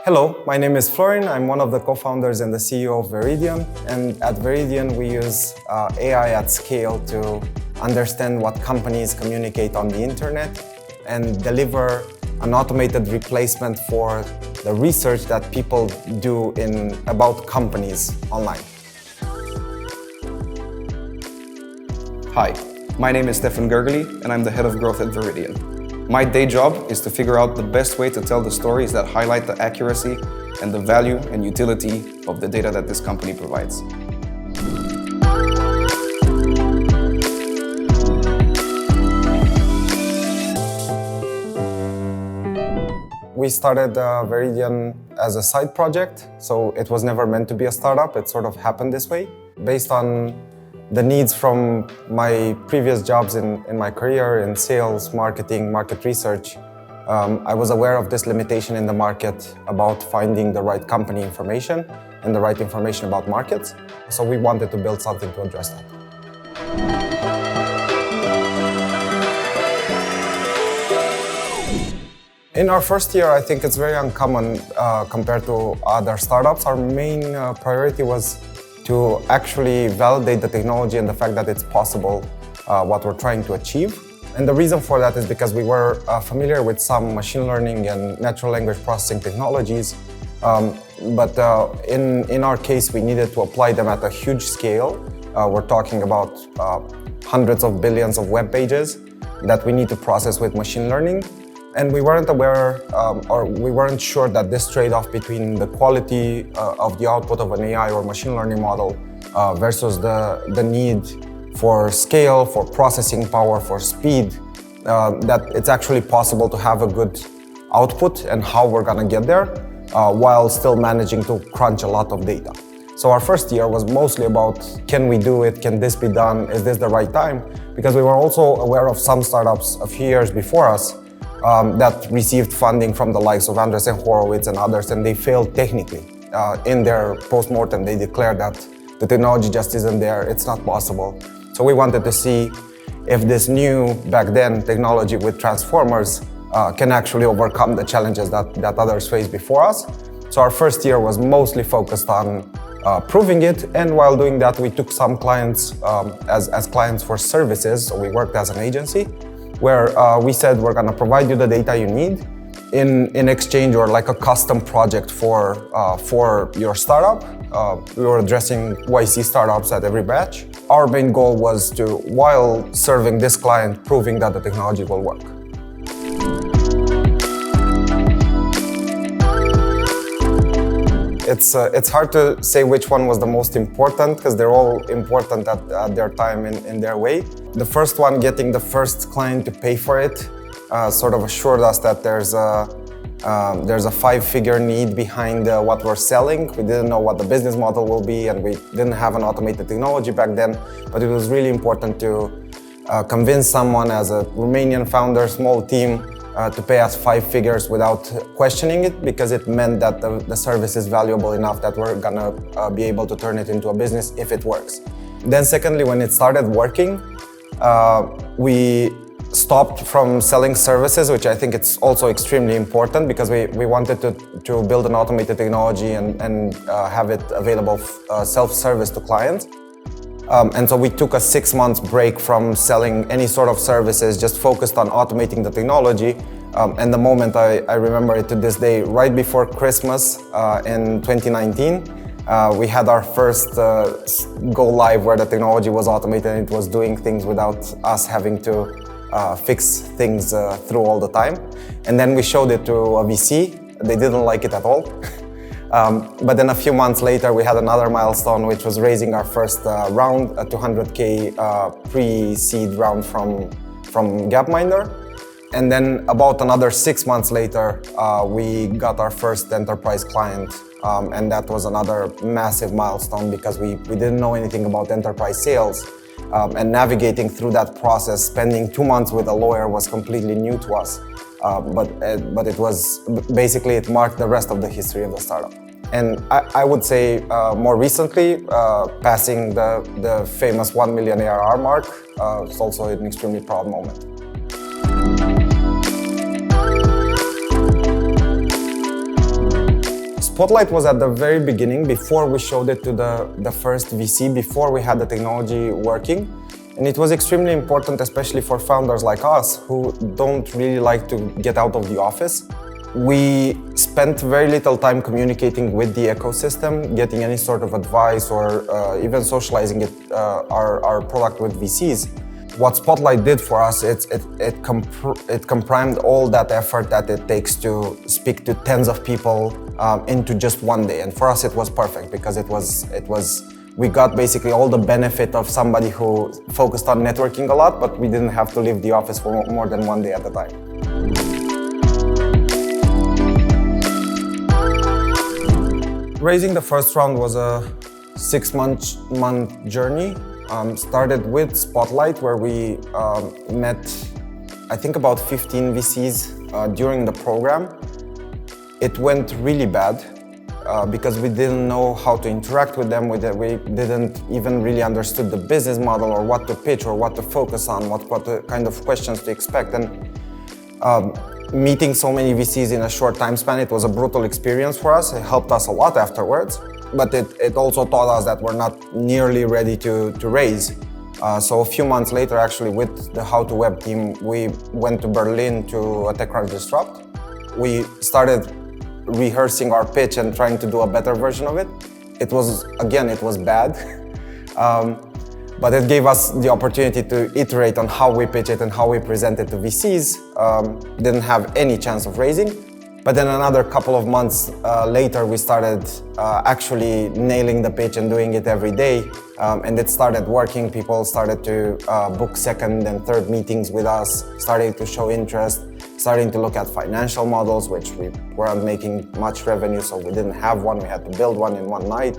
Hello, my name is Florin. I'm one of the co-founders and the CEO of Viridian. And at Viridian, we use AI at scale to understand what companies communicate on the internet and deliver an automated replacement for the research that people do about companies online. Hi, my name is Ștefan Gergely, and I'm the head of growth at Viridian. My day job is to figure out the best way to tell the stories that highlight the accuracy and the value and utility of the data that this company provides. We started Viridian as a side project, so it was never meant to be a startup. It sort of happened this way. Based on the needs from my previous jobs in my career in sales, marketing, market research, I was aware of this limitation in the market about finding the right company information and the right information about markets. So we wanted to build something to address that. In our first year, I think it's very uncommon compared to other startups. Our main priority was to actually validate the technology and the fact that it's possible, what we're trying to achieve. And the reason for that is because we were familiar with some machine learning and natural language processing technologies, but in our case, we needed to apply them at a huge scale. We're talking about hundreds of billions of web pages that we need to process with machine learning. And we weren't aware, or we weren't sure that this trade-off between the quality of the output of an AI or machine learning model versus the need for scale, for processing power, for speed, that it's actually possible to have a good output and how we're gonna get there while still managing to crunch a lot of data. So our first year was mostly about, can we do it? Can this be done? Is this the right time? Because we were also aware of some startups a few years before us that received funding from the likes of Andreessen Horowitz and others, and they failed technically. In their post-mortem, they declared that the technology just isn't there, it's not possible. So we wanted to see if this new, back then, technology with transformers can actually overcome the challenges that others faced before us. So our first year was mostly focused on proving it, and while doing that, we took some clients as clients for services, so we worked as an agency, where we said we're gonna provide you the data you need in exchange, or like a custom project for your startup. We were addressing YC startups at every batch. Our main goal was to, while serving this client, proving that the technology will work. It's hard to say which one was the most important, because they're all important at their time in their way. The first one, getting the first client to pay for it, sort of assured us that there's a five-figure need behind what we're selling. We didn't know what the business model will be, and we didn't have an automated technology back then, but it was really important to convince someone as a Romanian founder, small team, to pay us 5 figures without questioning it, because it meant that the service is valuable enough that we're gonna be able to turn it into a business if it works. Then secondly, when it started working, we stopped from selling services, which I think it's also extremely important, because we wanted to build an automated technology and have it available self-service to clients. And so we took a 6 months break from selling any sort of services, just focused on automating the technology. And the moment I remember it to this day, right before Christmas in 2019, we had our first go live where the technology was automated and it was doing things without us having to fix things through all the time. And then we showed it to a VC. They didn't like it at all. But then a few months later, we had another milestone, which was raising our first round, a 200K pre-seed round from Gapminder. And then about another 6 months later, we got our first enterprise client. And that was another massive milestone, because we didn't know anything about enterprise sales. And navigating through that process, spending 2 months with a lawyer, was completely new to us. But it was basically, it marked the rest of the history of the startup. And I would say more recently, passing the famous 1 million ARR mark is also an extremely proud moment. Spotlight was at the very beginning, before we showed it to the first VC, before we had the technology working. And it was extremely important, especially for founders like us who don't really like to get out of the office. We spent very little time communicating with the ecosystem, getting any sort of advice or even socializing our product with VCs. What Spotlight did for us, it comprised all that effort that it takes to speak to tens of people into just one day. And for us, it was perfect because we got basically all the benefit of somebody who focused on networking a lot, but we didn't have to leave the office for more than one day at a time. Raising the first round was a 6-month journey. Started with Spotlight, where we met, I think, about 15 VCs during the program. It went really bad because we didn't know how to interact with them. We didn't even really understood the business model or what to pitch or what to focus on, what kind of questions to expect. And meeting so many VCs in a short time span, it was a brutal experience for us. It helped us a lot afterwards, but it also taught us that we're not nearly ready to raise. So a few months later, actually, with the How to Web team, we went to Berlin to a TechCrunch Disrupt. We started rehearsing our pitch and trying to do a better version of it. It was bad, but it gave us the opportunity to iterate on how we pitch it and how we present it to VCs. Didn't have any chance of raising. But then another couple of months later, we started actually nailing the pitch and doing it every day. And it started working. People started to book second and third meetings with us, starting to show interest, starting to look at financial models, which we weren't making much revenue, so we didn't have one. We had to build one in one night.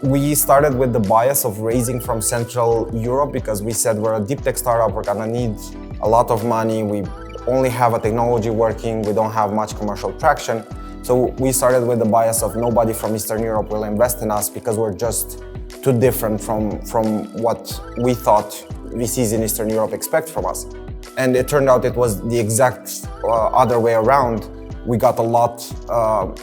We started with the bias of raising from Central Europe because we said we're a deep tech startup, we're gonna need a lot of money, we only have a technology working, we don't have much commercial traction. So we started with the bias of nobody from Eastern Europe will invest in us because we're just too different from what we thought VCs in Eastern Europe expect from us. And it turned out it was the exact other way around. We got a lot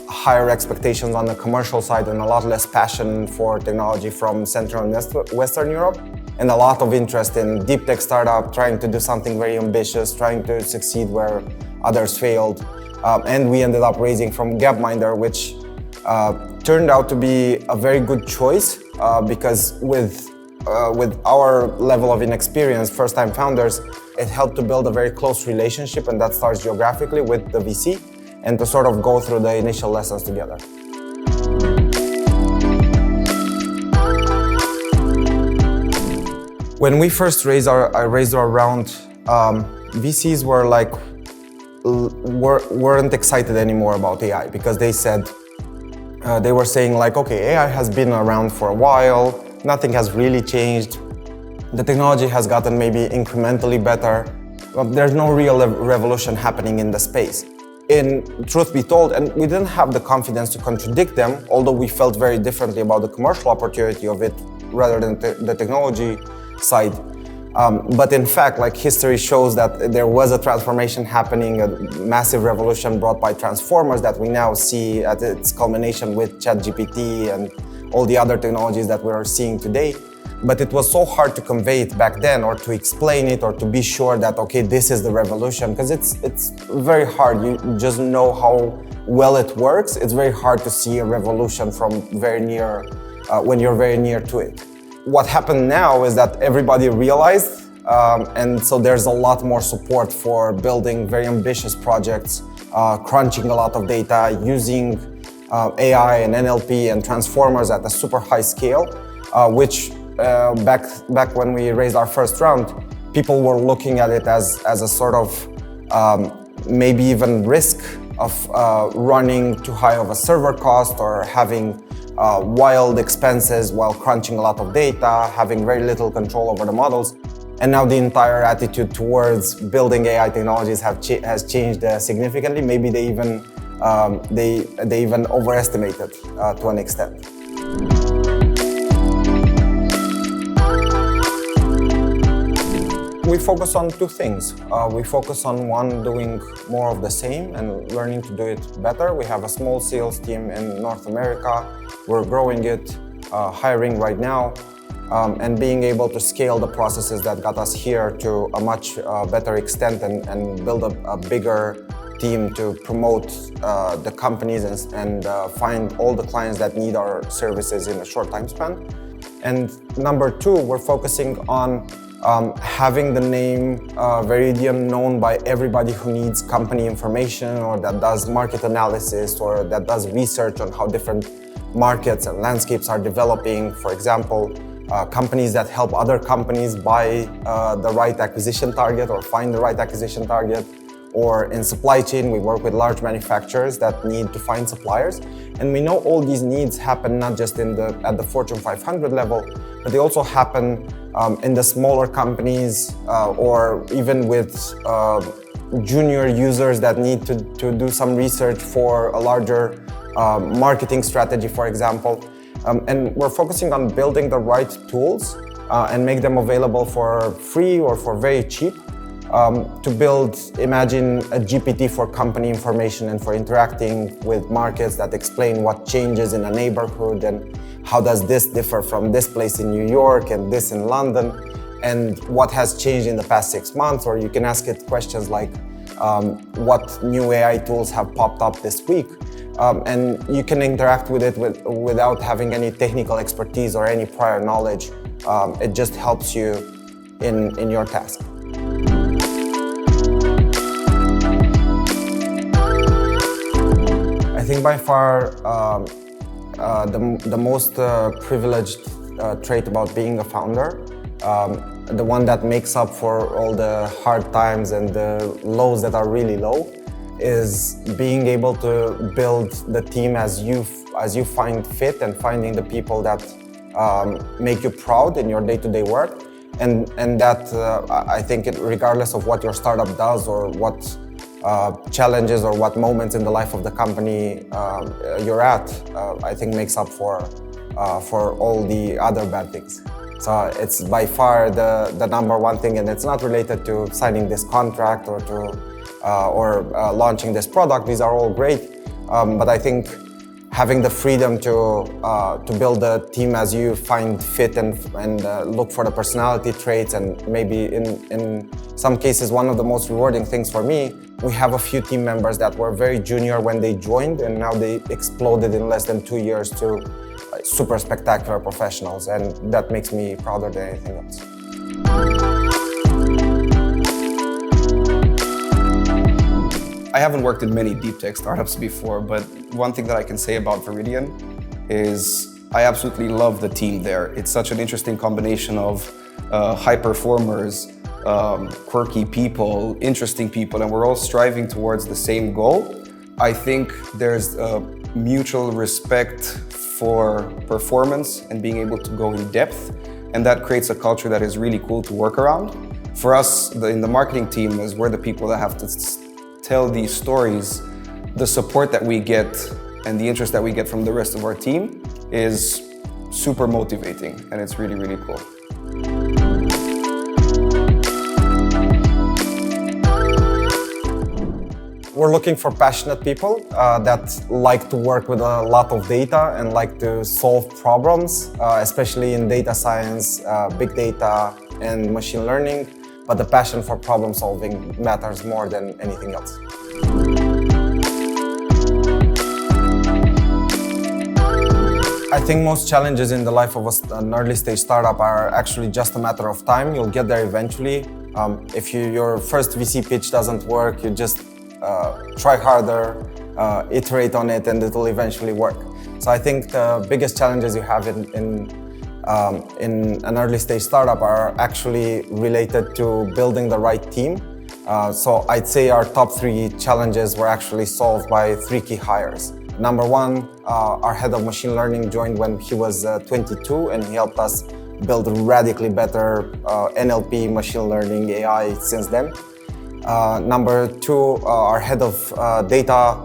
higher expectations on the commercial side and a lot less passion for technology from Central and Western Europe, and a lot of interest in deep tech startup, trying to do something very ambitious, trying to succeed where others failed. And we ended up raising from Gapminder, which turned out to be a very good choice because with our level of inexperience, first-time founders, it helped to build a very close relationship, and that starts geographically with the VC, and to sort of go through the initial lessons together. When we first raised our round, VCs weren't excited anymore about AI because they said, they were saying like, okay, AI has been around for a while, nothing has really changed. The technology has gotten maybe incrementally better, but there's no real revolution happening in the space. In truth be told, and we didn't have the confidence to contradict them, although we felt very differently about the commercial opportunity of it rather than the technology side. But in fact, like, history shows that there was a transformation happening, a massive revolution brought by transformers that we now see at its culmination with ChatGPT and all the other technologies that we are seeing today. But it was so hard to convey it back then, or to explain it, or to be sure that, okay, this is the revolution, because it's very hard. You just know how well it works. It's very hard to see a revolution from very near, when you're very near to it. What happened now is that everybody realized, and so there's a lot more support for building very ambitious projects, crunching a lot of data, using AI and NLP and transformers at a super high scale, which back when we raised our first round, people were looking at it as a sort of maybe even risk of running too high of a server cost, or having wild expenses while crunching a lot of data, having very little control over the models. And now the entire attitude towards building AI technologies has changed significantly. Maybe they even overestimated to an extent. We focus on two things. We focus on one, doing more of the same and learning to do it better. We have a small sales team in North America. We're growing it, hiring right now, and being able to scale the processes that got us here to a much better extent and build a bigger team to promote the companies and find all the clients that need our services in a short time span. And number two, we're focusing on having the name Viridian known by everybody who needs company information or that does market analysis or that does research on how different markets and landscapes are developing. For example, companies that help other companies buy the right acquisition target or find the right acquisition target. Or in supply chain, we work with large manufacturers that need to find suppliers. And we know all these needs happen not just at the Fortune 500 level, but they also happen in the smaller companies or even with junior users that need to do some research for a larger marketing strategy, for example. And we're focusing on building the right tools and make them available for free or for very cheap. To build, imagine a GPT for company information and for interacting with markets that explain what changes in a neighborhood and how does this differ from this place in New York and this in London and what has changed in the past 6 months. Or you can ask it questions like what new AI tools have popped up this week. And you can interact with it without having any technical expertise or any prior knowledge. It just helps you in your task. I think by far the most privileged trait about being a founder, the one that makes up for all the hard times and the lows that are really low, is being able to build the team as you find fit and finding the people that make you proud in your day-to-day work, and that I think regardless of what your startup does or what challenges or what moments in the life of the company you're at, I think makes up for all the other bad things. So it's by far the number one thing, and it's not related to signing this contract or to launching this product. These are all great, but I think having the freedom to build a team as you find fit and look for the personality traits, and maybe in some cases one of the most rewarding things for me, we have a few team members that were very junior when they joined and now they exploded in less than 2 years to super spectacular professionals, and that makes me prouder than anything else. I haven't worked in many deep tech startups before, but one thing that I can say about Viridian is I absolutely love the team there. It's such an interesting combination of high performers, quirky people, interesting people, and we're all striving towards the same goal. I think there's a mutual respect for performance and being able to go in depth, and that creates a culture that is really cool to work around. For us, in the marketing team, is we're the people that have to tell these stories. The support that we get and the interest that we get from the rest of our team is super motivating, and it's really, really cool. We're looking for passionate people that like to work with a lot of data and like to solve problems, especially in data science, big data, and machine learning. But the passion for problem solving matters more than anything else. I think most challenges in the life of an early stage startup are actually just a matter of time. You'll get there eventually. If your first VC pitch doesn't work, you just try harder, iterate on it, and it'll eventually work. So I think the biggest challenges you have in an early stage startup are actually related to building the right team. So I'd say our top 3 challenges were actually solved by 3 key hires. Number 1, our head of machine learning joined when he was 22, and he helped us build a radically better NLP, machine learning, AI since then. Number 2, our head of data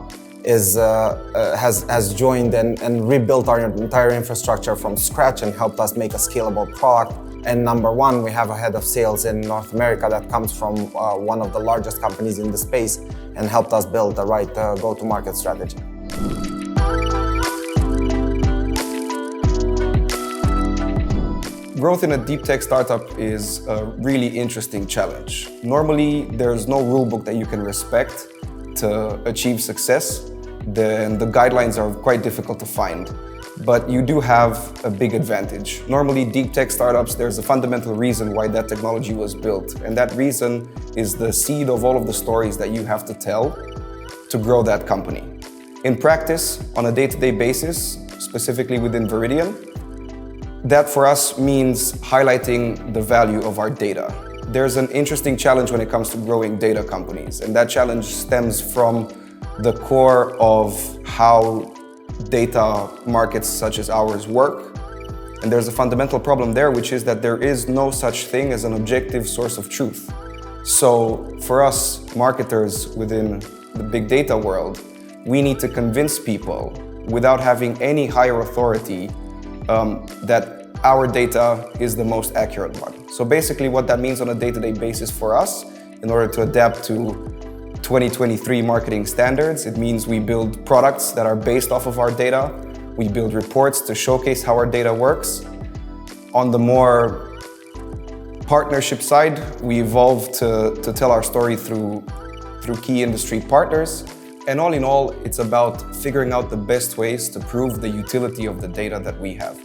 has joined and rebuilt our entire infrastructure from scratch and helped us make a scalable product. And number one, we have a head of sales in North America that comes from one of the largest companies in the space and helped us build the right go-to-market strategy. Growth in a deep tech startup is a really interesting challenge. Normally, there's no rule book that you can respect to achieve success. The guidelines are quite difficult to find. But you do have a big advantage. Normally, deep tech startups, there's a fundamental reason why that technology was built. And that reason is the seed of all of the stories that you have to tell to grow that company. In practice, on a day-to-day basis, specifically within Viridian, that for us means highlighting the value of our data. There's an interesting challenge when it comes to growing data companies. And that challenge stems from the core of how data markets such as ours work. And there's a fundamental problem there, which is that there is no such thing as an objective source of truth. So for us marketers within the big data world, we need to convince people without having any higher authority that our data is the most accurate one. So basically what that means on a day-to-day basis for us, in order to adapt to 2023 marketing standards, it means we build products that are based off of our data. We build reports to showcase how our data works. On the more partnership side, we evolve to tell our story through key industry partners. And all in all, it's about figuring out the best ways to prove the utility of the data that we have.